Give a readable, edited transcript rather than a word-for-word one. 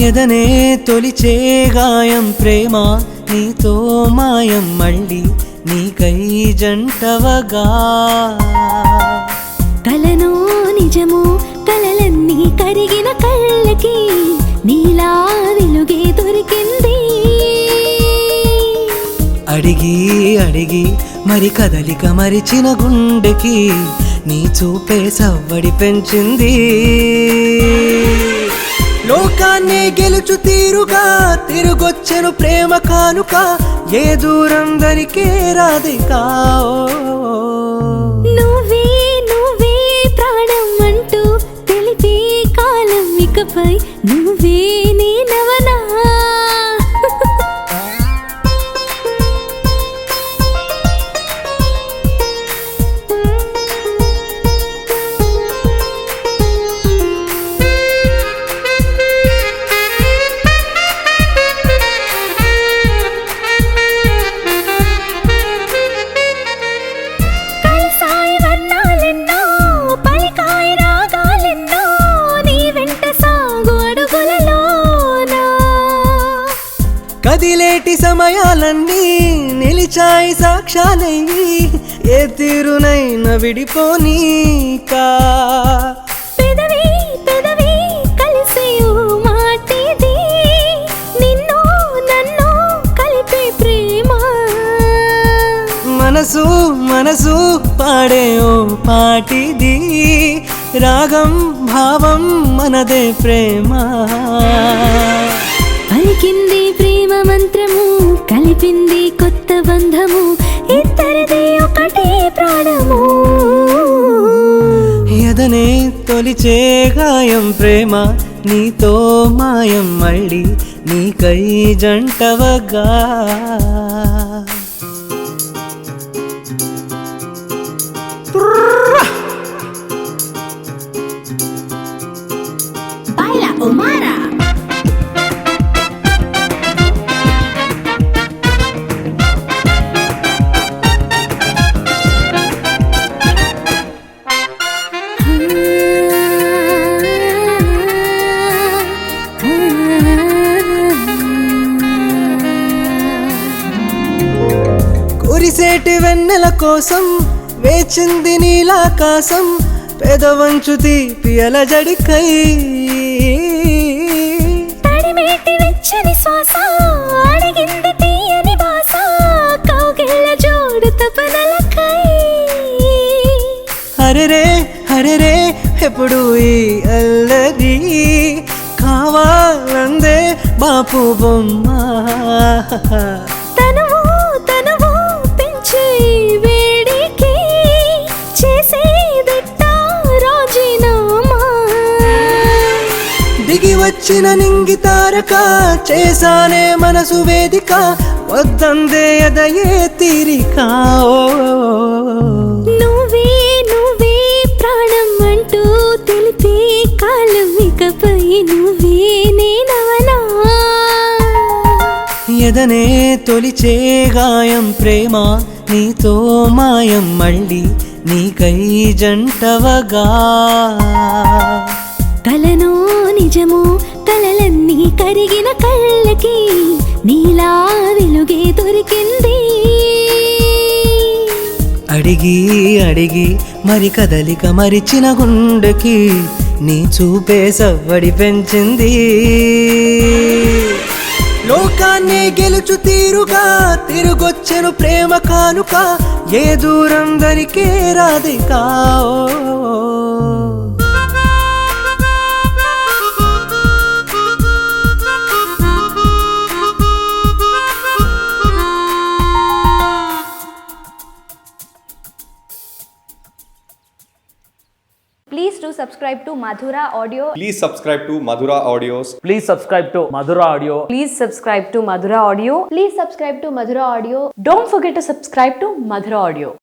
ఎదనే తొలిచే గాయం ప్రేమ నీతో మాయం మళ్ళీ నీకై జంటవగా కలనో నిజమో కలలన్నీ కరిగిన కళ్ళకి నీలా వెలుగే దొరికింది అడిగి అడిగి మరి కదలిక మరిచిన గుండెకి నీ చూపే సవ్వడి పెంచింది లోకాన్ని గెలుచు తీరుగా తిరుగొచ్చెను ప్రేమ కానుక ఏ దూరం దరికే రాధికా నువ్వే నువ్వే ప్రాణం అంటూ తెలిపే కాలం ఇకపై నువ్వే నేనవనా కదిలేటి సమయాలన్నీ నిలిచాయి సాక్ష్యాలయ్యి ఏ తీరునైన విడిపోనీకా పెదవి పెదవి కలిసే మాటిది నిన్ను నన్ను కలిపే ప్రేమ మనసు మనసు పాడే ఓ పాటిది రాగం భావం మనదే ప్రేమ పలికింది ప్రేమ మంత్రము కలిపింది కొత్త బంధము ఇద్దరిది ఒకటే ప్రాణము ఎదనే తొలిచే గాయం ప్రేమ నీతో మాయం మళ్ళీ నీకై జంటవగా Baila Omara. కురిసేటి వెన్నెల కోసం వేచింది నీలాకాశం పెదవంచు తీపి అలజడికై తడిమేటి వెచ్చని శ్వాస అడిగింది తీయని భాష కౌగిళ్ళ జోడు తపనలకై హరెరే హరెరే ఎప్పుడు ఈ అల్లరి కావాలందే బాపు బొమ్మ తనువు తనువు పెంచే వేడికి చేసేదెట్ట రాజీనామా దిగి వచ్చిన నింగి తారక చేసానే మనసు వేదిక వద్దందే ఎదయే తీరిక నువ్వే నువ్వే ప్రాణం అంటూ తెలిపే కాలం ఇకపై నువ్వే నేనవనా ఎదనే తొలిచే గాయం ప్రేమ నీతో మాయం మళ్ళీ నీకై జంటవగా కలనో నిజమో కలలన్నీ కరిగిన కళ్ళకి నీలా వెలుగే దొరికింది అడిగి అడిగి మరి కదలిక మరిచిన గుండెకి నీ చూపే సవ్వడి పెంచింది లోకాన్ని గెలుచు తీరుగా తిరుగొచ్చెను ప్రేమ కానుక ఏ దూరం దరికే Radhika Please do subscribe to Madhura Audio. Please subscribe to Madhura Audios. Please subscribe to Madhura Audio. Please subscribe to Madhura Audio. Please subscribe to Madhura Audio. Don't forget to subscribe to Madhura Audio.